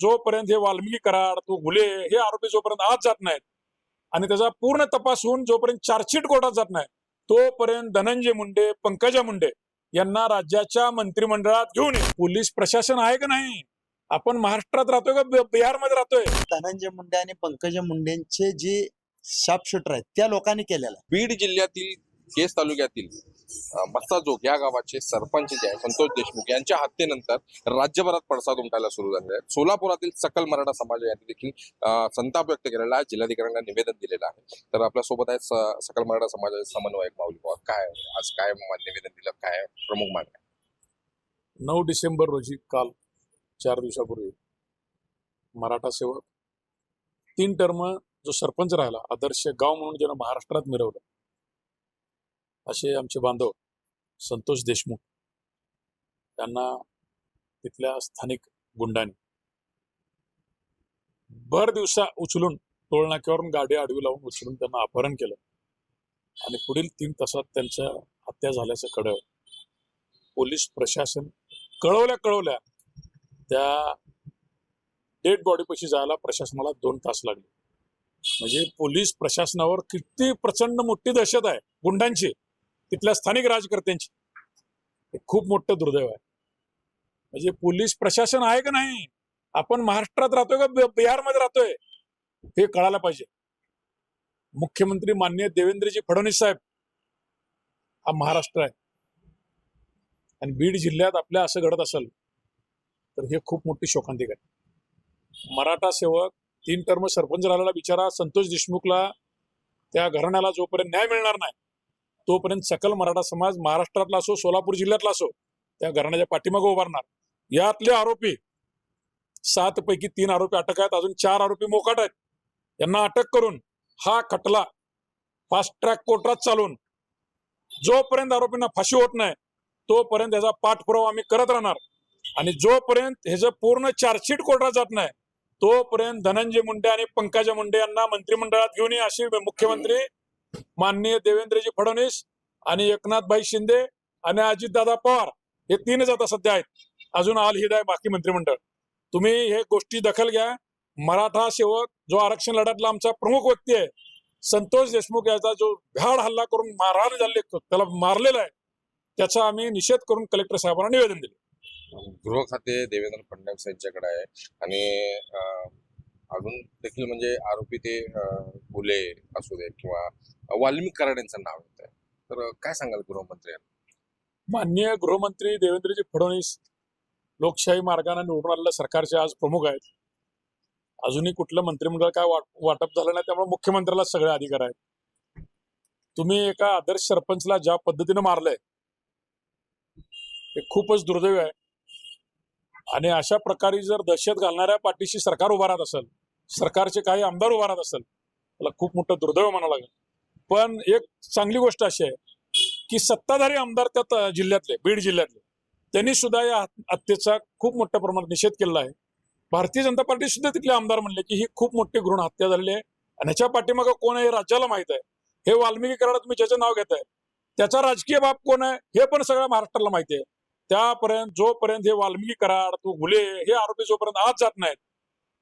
जोपर्यंत हे वाल्मिकी कराड तो घुले हे आरोपी जोपर्यंत आत जात नाहीत आणि त्याचा पूर्ण तपास होऊन जोपर्यंत चार्जशीट कोर्टात जात नाही तोपर्यंत धनंजय मुंडे पंकजा मुंडे यांना राज्याच्या मंत्रिमंडळात घेऊन ये. पोलीस प्रशासन आहे का नाही? आपण महाराष्ट्रात राहतोय का बिहारमध्ये राहतोय? धनंजय मुंडे आणि पंकजा मुंडेंचे जे शार्पशूटर आहेत त्या लोकांनी केलेला आहे. बीड जिल्ह्यातील केस तालुक्यातील मस्साजोग या गावाचे सरपंच जे आहे संतोष देशमुख यांच्या हत्येनंतर राज्यभरात पडसाद उमटायला सुरू झाले आहे. सोलापुरातील सकल मराठा समाज यांनी देखील संताप व्यक्त केलेला आहे. जिल्हाधिकाऱ्यांना निवेदन दिलेलं आहे. तर आपल्या सोबत आहेत सकल मराठा समाजाचे समन्वयक माऊली पवार. काय आज काय निवेदन दिलं, काय प्रमुख मागण्या? 9 डिसेंबर रोजी काल 4 दिवसापूर्वी मराठा सेवक 3 टर्म जो सरपंच राहिला आदर्श गाव म्हणून ज्यानं महाराष्ट्रात मिरवलं असे आमचे बांधव संतोष देशमुख यांना तिथल्या स्थानिक गुंडांनी भर दिवसा उचलून टोलनाक्यावरून गाडी आडवी लावून उचलून त्यांना अपहरण केलं आणि पुढील 3 तासात त्यांच्या हत्या झाल्याचं कळलं. पोलीस प्रशासन कळवल्या त्या डेड बॉडी पाशी जायला प्रशासनाला 2 तास लागले. म्हणजे पोलीस प्रशासनावर किती प्रचंड मोठी दहशत आहे गुंडांची, तिथल्या स्थानिक राजकर्त्यांची. हे खूप मोठं दुर्दैव आहे. म्हणजे पोलीस प्रशासन आहे का नाही? आपण महाराष्ट्रात राहतोय का बिहारमध्ये राहतोय हे कळायला पाहिजे. मुख्यमंत्री माननीय देवेंद्रजी फडणवीस साहेब हा महाराष्ट्र आहे आणि बीड जिल्ह्यात आपल्या असं घडत असेल तर हे खूप मोठी शोकांतिक आहे. मराठा सेवक 3 टर्म सरपंच राहिलेला बिचारा संतोष देशमुखला त्या घराण्याला जोपर्यंत न्याय मिळणार नाही तोपर्यंत सकल मराठा समाज महाराष्ट्रातला असो सोलापूर जिल्ह्यातला असो त्या घराण्याच्या पाठीमागे उभारणार. यातले आरोपी 7 पैकी 3 आरोपी अटक आहेत, अजून 4 आरोपी मोकाट आहेत. यांना अटक करून हा खटला फास्ट ट्रॅक कोर्टात चालून जोपर्यंत आरोपींना फाशी होत नाही तोपर्यंत याचा पाठपुरावा आम्ही करत राहणार आणि जोपर्यंत ह्याचं पूर्ण चार्जशीट कोर्टात जात नाही तोपर्यंत धनंजय मुंडे आणि पंकजा मुंडे यांना मंत्रिमंडळात घेऊन ये अशी मुख्यमंत्री माननीय देवेंद्रजी फडणवीस आणि एकनाथभाई शिंदे आणि अजितदादा पवार हे 3च आता सध्या आहेत. अजून आल हिद आहे बाकी मंत्रिमंडळ. तुम्ही हे गोष्टी दखल घ्या. मराठा सेवक जो आरक्षण लढ्यातला आमचा प्रमुख व्यक्ती आहे संतोष देशमुख याचा जो भ्याड हल्ला करून मारहाण झाले त्याला मारलेला आहे त्याचा आम्ही निषेध करून कलेक्टर साहेबांना निवेदन दिले. गृह खाते देवेंद्र फडणवीस यांच्याकडे आहे आणि अजून देखील म्हणजे आरोपी ते फुले असू दे किंवा वाल्मिकी कराड यांचं नाव येत आहे. तर काय सांगाल गृहमंत्री? माननीय गृहमंत्री देवेंद्रजी फडणवीस लोकशाही मार्गाने निवडून आलेल्या सरकारचे आज प्रमुख आहेत. अजूनही कुठलं मंत्रिमंडळ काय वाटप झालं नाही त्यामुळे मुख्यमंत्र्याला सगळे अधिकार आहेत. तुम्ही एका आदर्श सरपंचला ज्या पद्धतीने मारलंय हे खूपच दुर्दैव आहे आणि अशा प्रकारे जर दहशत घालणाऱ्या पाठीशी सरकार उभा राहत असेल, सरकारचे काही आमदार उभा राहत असेल त्याला खूप मोठं दुर्दैव म्हणावं लागेल. पण एक चांगली गोष्ट अशी आहे की सत्ताधारी आमदार त्या जिल्ह्यातले बीड जिल्ह्यातले त्यांनी सुद्धा या हत्येचा खूप मोठ्या प्रमाणात निषेध केलेला आहे. भारतीय जनता पार्टी सुद्धा तिथले आमदार म्हणले की ही खूप मोठी भ्रूण हत्या झालेली आहे आणि ह्याच्या पाठीमागं कोण आहे हे राज्याला माहित आहे. हे वाल्मिकी कराड तुम्ही ज्याचं नाव घेताय त्याचा राजकीय बाप कोण आहे हे पण सगळ्या महाराष्ट्राला माहिती आहे. त्यापर्यंत जोपर्यंत हे वाल्मिकी कराड तो घुले हे आरोपी जोपर्यंत आत जात नाहीत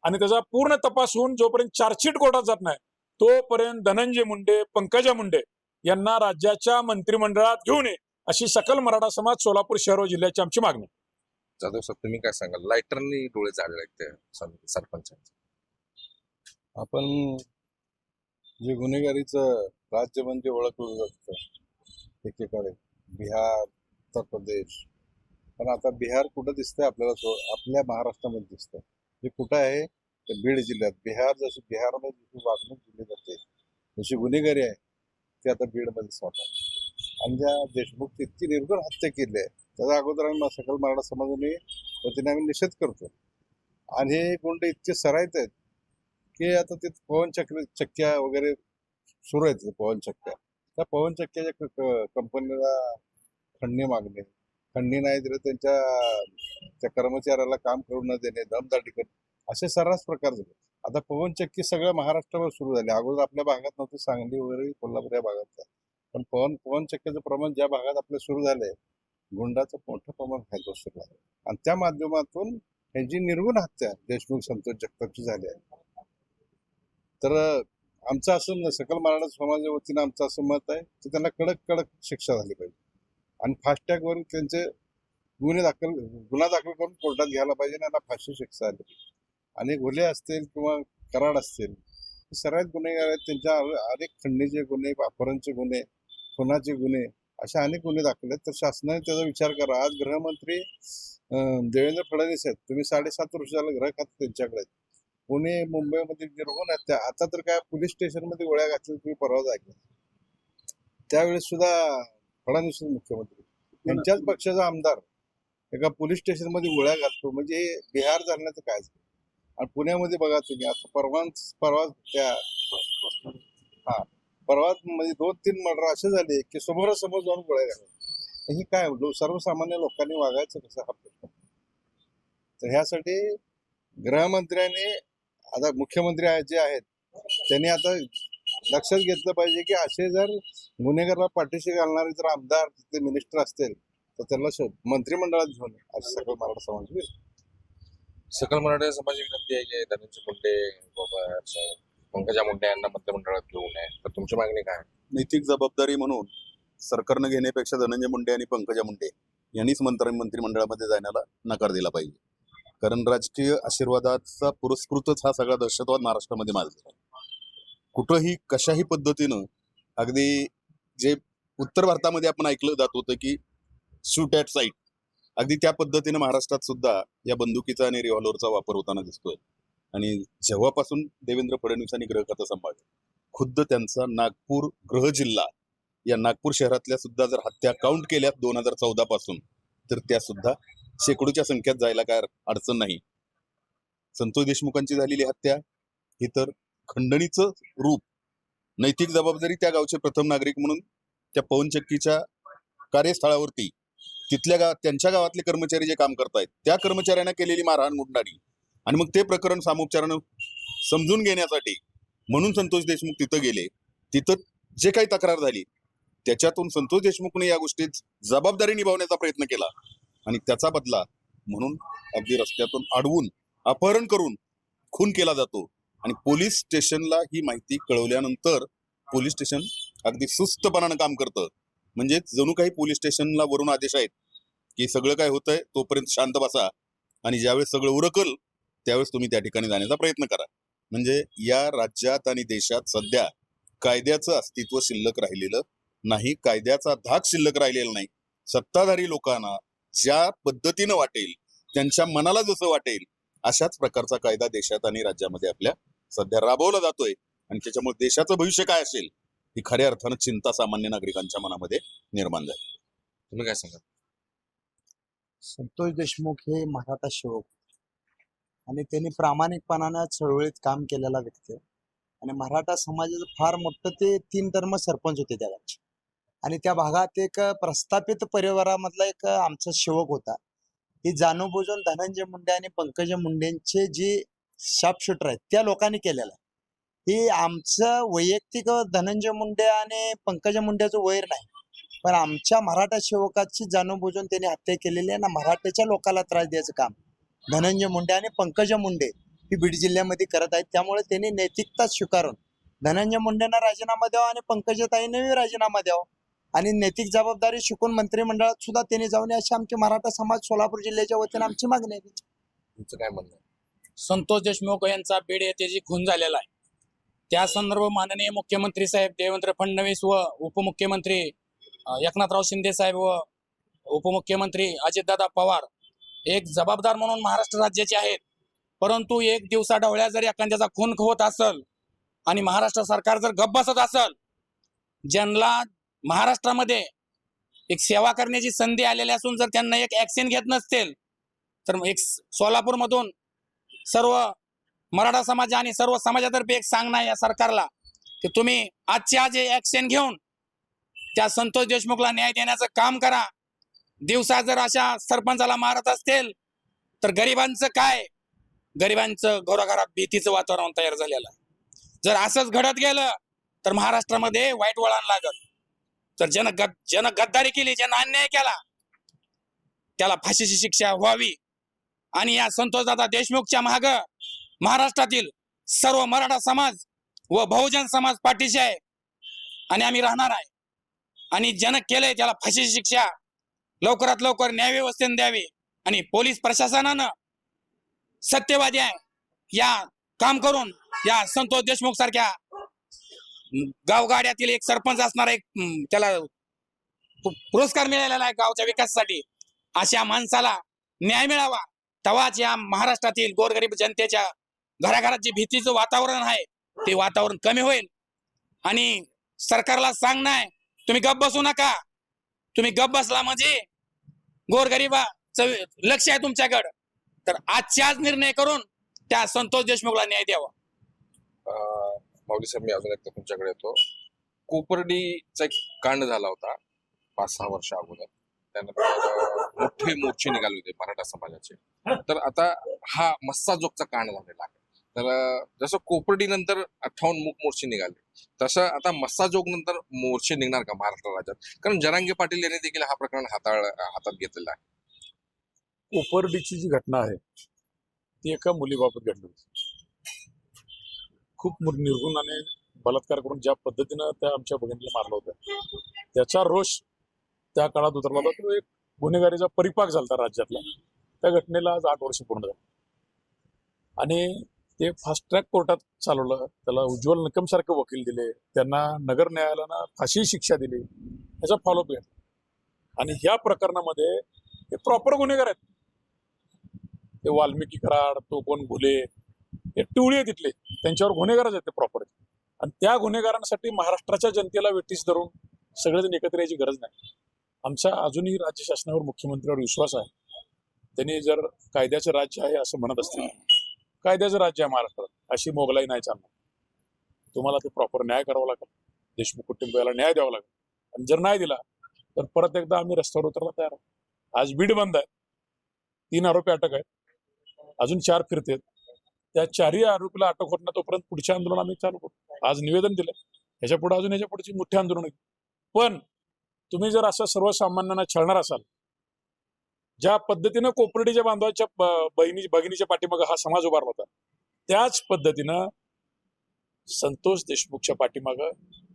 आणि त्याचा पूर्ण तपास होऊन जोपर्यंत चार्जशीट कोर्टात जात नाही तोपर्यंत धनंजय मुंडे पंकजा मुंडे यांना राज्याच्या मंत्रिमंडळात घेऊन ये अशी सकल मराठा समाज सोलापूर शहर व जिल्ह्याची आमची मागणी. जाधव साहेब तुम्ही काय सांगाल? लायटरनी डोळे झाले आहेत सरपंचांचे. आपण जे गुन्हेगारीचं राज्य म्हणजे ओळखलं जातं एकेकाळे बिहार उत्तर प्रदेश, पण आता बिहार कुठं दिसतंय आपल्याला? आपल्या महाराष्ट्रामध्ये दिसतंय. जे कुठं आहे ते बीड जिल्ह्यात. जशी बिहारमध्ये जशी वागणूक दिली जाते जशी गुन्हेगारी आहे ती आता बीडमध्ये सापडते. आणि ज्या देशमुख इतकी निर्घृण हत्या केली आहे त्याचा अगोदर आम्ही सकल मराठा समाजाने वतीने आम्ही निषेध करतो. आणि हे गुंड इतके सराईत आहेत की आता ते पवन चक्क्या वगैरे सुरू आहेत. पवन चक्क्या, त्या पवन चक्क्याच्या कंपनीला खंडणी मागणे, खंडणी नाही दिलं त्या कर्मचाऱ्याला काम करू न देणे, दमदाटी करणे, असे सर्रास प्रकार झाले. आता पवन चक्की सगळ्या महाराष्ट्रावर सुरू झाले. अगोदर आपल्या भागात नव्हते, सांगली वगैरे कोल्हापूर या भागात. पण पवन चक्क्याचं प्रमाण ज्या भागात आपलं सुरू झालंय गुंडाचं मोठं प्रमाण खायचं सुरू झालं आणि त्या माध्यमातून यांची निर्गुण हत्या देशमुख संतोष जगतापची झाली आहे. तर आमचं असं सकल मराठा समाजाच्या वतीनं आमचं असं मत आहे की त्यांना कडक कडक शिक्षा झाली पाहिजे आणि फास्टॅगवर त्यांचे गुन्हा दाखल करून कोर्टात घ्यायला पाहिजे आणि त्यांना फाशी शिक्षा आली पाहिजे. आणि गुन्हे असतील किंवा कराड असतील सर्वात गुन्हेगार आहेत, त्यांच्या अनेक खंडणीचे गुन्हे, अपहरणचे गुन्हे, खुनाचे गुन्हे अशा अनेक गुन्हे दाखल आहेत. तर शासनाने त्याचा विचार करा. आज गृहमंत्री देवेंद्र फडणवीस आहेत, तुम्ही 7.5 वर्ष झालं गृह खातं त्यांच्याकडे आहेत. पुणे मुंबईमध्ये निर्गुण हत्या, आता तर काय पोलीस स्टेशनमध्ये गोळ्या घातल्या तुम्ही परवा ऐकलं. त्यावेळेस सुद्धा फडणवीस मुख्यमंत्री त्यांच्याच पक्षाचा आमदार एका पोलीस स्टेशनमध्ये गोळ्या घालतो, म्हणजे हे बिहार झाल्याचं काय. आणि पुण्यामध्ये बघा तुम्ही आता परवा म्हणजे 2-3 मर्डर असे झाले की समोरासमोर जाऊन गोळ्या घालतात. हे काय सर्वसामान्य लोकांनी वागायचं कसं हा प्रश्न. तर ह्यासाठी गृहमंत्र्यांनी आता मुख्यमंत्री जे आहेत त्यांनी आता लक्षात घेतलं पाहिजे की असे जर गुन्हेगाराला पाठीशी घालणारे जर आमदार तिथे मिनिस्टर असतील तर त्यांना मंत्रिमंडळात घेऊन असं सगळं मराठा समाज. सकल मराठा समाजाची विनंती आहे की धनंजय मुंडे पंकजा मुंडे यांना मंत्रिमंडळात घेऊ नये. तर तुमची मागणी काय? नैतिक जबाबदारी म्हणून सरकारनं घेण्यापेक्षा धनंजय मुंडे आणि पंकजा मुंडे यांनीच मंत्रिमंडळामध्ये जाण्याला नकार दिला पाहिजे. कारण राजकीय आशीर्वादाचा पुरस्कृतच हा सगळा दहशतवाद महाराष्ट्रामध्ये माजला. कुठंही कशाही पद्धतीनं अगदी जे उत्तर भारतामध्ये आपण ऐकलं जात होतं की शूट ॲट साईट, अगदी त्या पद्धतीनं महाराष्ट्रात सुद्धा या बंदुकीचा आणि रिव्हॉल्वरचा वापर होताना दिसतोय. आणि जेव्हापासून देवेंद्र फडणवीसांनी गृह खातं सांभाळलं, खुद्द त्यांचा नागपूर गृह जिल्हा या नागपूर शहरातल्या सुद्धा जर हत्या काउंट केल्या 2014 पासून तर त्या सुद्धा शेकडोच्या संख्येत जायला काय अडचण नाही. संतोष देशमुखांची झालेली हत्या ही तर खंडणीचं रूप. नैतिक जबाबदारी त्या गावचे प्रथम नागरिक म्हणून त्या पवनचक्कीच्या कार्यस्थळावरती तिथल्या त्यांच्या गावातले कर्मचारी जे काम करतायत त्या कर्मचाऱ्यांना केलेली मारहाण गुंडाळी आणि मग ते प्रकरण सामोपचारानं समजून घेण्यासाठी म्हणून संतोष देशमुख तिथं गेले. तिथं जे काही तक्रार झाली त्याच्यातून संतोष देशमुखने या गोष्टीत जबाबदारी निभावण्याचा प्रयत्न केला आणि त्याचा बदला म्हणून अगदी रस्त्यातून अडवून अपहरण करून खून केला जातो. आणि पोलीस स्टेशनला ही माहिती कळवल्यानंतर पोलीस स्टेशन अगदी सुस्तपणानं काम करतं. म्हणजे जणू काही पोलीस स्टेशनला वरून आदेश आहेत की सगळं काय होतंय तोपर्यंत शांत बसा आणि ज्यावेळेस सगळं उरकल त्यावेळेस तुम्ही त्या ठिकाणी जाण्याचा प्रयत्न करा. म्हणजे या राज्यात आणि देशात सध्या कायद्याचं अस्तित्व शिल्लक राहिलेलं नाही, कायद्याचा धाक शिल्लक राहिलेला नाही. सत्ताधारी लोकांना ज्या पद्धतीनं वाटेल, त्यांच्या मनाला जसं वाटेल अशाच प्रकारचा कायदा देशात आणि राज्यामध्ये आपल्या सध्या राबवला जातोय. आणि त्याच्यामुळे देशाचं भविष्य काय असेल ही खऱ्या अर्थानं चिंता सामान्य नागरिकांच्या मनामध्ये निर्माण झाली. तुम्ही काय सांगा? संतोष देशमुख हे मराठा सेवक आणि त्यांनी प्रामाणिकपणानं चळवळीत काम केलेला व्यक्ती आहे. आणि मराठा समाजाचं फार मोठं ते 3 टर्म सरपंच होते त्या गावचे. आणि त्या भागात एक प्रस्थापित परिवारामधला एक आमचा सेवक होता. ही जाणून बुजून धनंजय मुंडे आणि पंकजा मुंडेंचे जे शार्पशूटर आहेत त्या लोकांनी केलेलं आहे. ही आमचं वैयक्तिक धनंजय मुंडे आणि पंकजा मुंडेचं वैर नाही, पण आमच्या मराठा सेवकाची जाणून बुजून त्यांनी हत्या केलेली आहे ना. मराठ्याच्या लोकांना त्रास द्यायचं काम धनंजय मुंडे आणि पंकजा मुंडे ही बीड जिल्ह्यामध्ये करत आहेत. त्यामुळे त्यांनी नैतिकता स्वीकारून धनंजय मुंडेंना राजीनामा द्यावा आणि पंकजाताईंनाही राजीनामा द्यावा आणि नैतिक जबाबदारी शिकून मंत्रिमंडळात सुद्धा त्यांनी जाऊन अशी आमची मराठा समाज सोलापूर जिल्ह्याच्या वतीने आमची मागणी आहे. तुमचं काय म्हणणं आहे? संतोष देशमुख यांचा बीड येथे जी खून झालेला आहे त्या संदर्भ माननीय मुख्यमंत्री साहेब देवेंद्र फडणवीस व उपमुख्यमंत्री एकनाथराव शिंदे साहेब व उपमुख्यमंत्री अजितदादा पवार एक जबाबदार म्हणून महाराष्ट्र राज्याचे आहेत. परंतु एक दिवसा ढवळ्या जर एखाद्याचा खून होत असेल आणि महाराष्ट्र सरकार जर गप्प बसत असेल, ज्यांना महाराष्ट्रामध्ये एक सेवा करण्याची संधी आलेली असून जर त्यांना एक ऍक्शन घेत नसतील तर एक सोलापूरमधून सर्व मराठा समाज आणि सर्व समाजातर्फे एक सांगणं या सरकारला की तुम्ही आजची आज ऍक्शन घेऊन त्या संतोष देशमुखला न्याय देण्याचं काम करा. दिवसा जर अशा सरपंचाला मारत असतील तर गरिबांचं काय, गरिबांचं घरोघरात भीतीचं वातावरण तयार झालेलं आहे. जर असंच घडत गेलं तर महाराष्ट्रामध्ये वाईट वळण लागत. तर ज्यानं गद्दारी केली, ज्यानं अन्याय केला त्याला फाशीची शिक्षा व्हावी आणि या संतोषदादा देशमुखच्या माग महाराष्ट्रातील सर्व मराठा समाज व बहुजन समाज पाठीशी आहे आणि आम्ही राहणार आहे. आणि ज्यानं केलंय त्याला फाशीची शिक्षा लवकरात लवकर न्याय व्यवस्थेने द्यावी आणि पोलीस प्रशासनानं सत्यवादी आहे या काम करून या संतोष देशमुख सारख्या गावगाड्यातील एक सरपंच असणारा एक त्याला पुरस्कार मिळालेला आहे गावच्या विकासासाठी, अशा माणसाला न्याय मिळावा तेव्हाच या महाराष्ट्रातील गोरगरीब जनतेच्या घराघरात जे भीतीचं वातावरण आहे ते वातावरण कमी होईल. आणि सरकारला सांगणं आहे, तुम्ही गप्प बसू नका. तुम्ही गप्प बसला म्हणजे गोरगरिबाचं लक्ष आहे तुमच्याकडं, तर आजच्या आज निर्णय करून त्या संतोष देशमुखला न्याय द्यावा. माऊली साहेब, मी अजून एकदा तुमच्याकडे येतो. कोपर्डीचा एक कांड झाला होता 5-6 वर्ष अगोदर. त्यानंतर मोठे मोर्चे निघाले होते मराठा समाजाचे. तर आता हा मस्साजोगचा कांड झालेला आहे. तर जसं कोपर्डी नंतर 58 मूक मोर्चे निघाले, तसं आता मस्साजोग नंतर मोर्चे निघणार का महाराष्ट्र राज्यात? कारण जरांगे पाटील यांनी देखील हा प्रकरण हातात घेतलेला आहे. कोपर्डीची जी घटना आहे ती एका मुलीबाबत घडली होती. खूप निर्गुणाने बलात्कार करून ज्या पद्धतीनं त्या आमच्या भगिनीला मारलं होतं, त्याचा रोष त्या काळात उतरला होता. तो एक गुन्हेगारीचा परिपाक झाला होता राज्यातला. त्या घटनेला आज 8 वर्ष पूर्ण झाली आणि ते फास्ट ट्रॅक कोर्टात चालवलं. त्याला उज्ज्वल निकम सारखे वकील दिले, त्यांना नगर न्यायालयानं फाशी शिक्षा दिली, याचा फॉलोअप घेतला. आणि ह्या प्रकरणामध्ये हे प्रॉपर गुन्हेगार आहेत. ते वाल्मिकी कराड, तो कोण घुले, हे टोळी आहे तिथले, त्यांच्यावर गुन्हेगारच आहेत ते प्रॉपर. आणि त्या गुन्हेगारांसाठी महाराष्ट्राच्या जनतेला वेठीस धरून सगळेजण एकत्र यायची गरज नाही. आमचा अजूनही राज्य शासनावर, मुख्यमंत्र्यावर विश्वास आहे. त्यांनी जर कायद्याचं राज्य आहे असं म्हणत असतील, कायद्याचं राज्य आहे महाराष्ट्रात, अशी मोगलाई नाही चालणार. तुम्हाला ते प्रॉपर न्याय करावा लागेल, देशमुख कुटुंबियाला न्याय द्यावा लागेल. आणि जर नाही दिला तर परत एकदा आम्ही रस्त्यावर उतरायला तयार आहोत. आज बीड बंद आहे, 3 आरोपी अटक आहेत, अजून 4 फिरतेत. त्या 4ही आरोपीला अटक होत नाही तोपर्यंत पुढचे आंदोलन आम्ही चालू करू. आज निवेदन दिलं, ह्याच्या पुढे अजून ह्याच्या पुढची मोठी आंदोलन होईल. पण तुम्ही जर असं सर्वसामान्यांना छळणार असाल, ज्या पद्धतीनं कोपर्डीच्या बांधवाच्या भगिनीच्या पाठीमागे हा समाज उभारला होता, त्याच पद्धतीनं संतोष देशमुखच्या पाठीमागं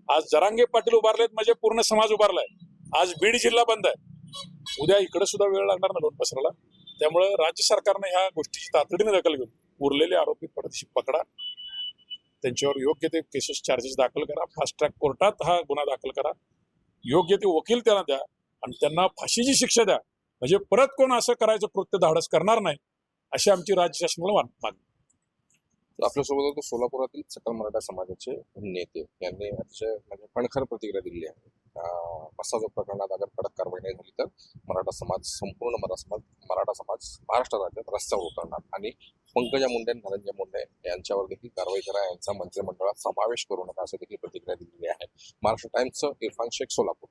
आज जरांगे पाटील उभारलेत म्हणजे पूर्ण समाज उभारलाय. आज बीड जिल्हा बंद आहे, उद्या इकडे सुद्धा वेळ लागणार ना लोन पसरायला. त्यामुळे राज्य सरकारने ह्या गोष्टीची तातडीने दखल घेऊन उरलेले आरोपी पडदेशी पकडा, त्यांच्यावर योग्य ते केसेस चार्जेस दाखल करा, फास्ट ट्रॅक कोर्टात हा गुन्हा दाखल करा, योग्य ते वकील त्यांना द्या आणि त्यांना फाशीची शिक्षा द्या. म्हणजे परत कोण असं करायचं कृत्य धाडस करणार नाही, अशी आमची राज्य शासनाला मागणी. आपल्यासोबत होते सोलापुरातील सकल मराठा समाजाचे नेते, यांनी अतिशय म्हणजे खणखर प्रतिक्रिया दिली आहे. मस्साजोग प्रकरणात अगर कडक कारवाई नाही झाली तर मराठा समाज, संपूर्ण मराठा समाज महाराष्ट्र राज्यात रस्त्यावर उतरणार आणि पंकजा मुंडे, धनंजय मुंडे यांच्यावर देखील कारवाई करा, यांचा मंत्रिमंडळात समावेश करू नका, असं देखील प्रतिक्रिया दिलेली आहे. महाराष्ट्र टाइम्सचं इरफान शेख, सोलापूर.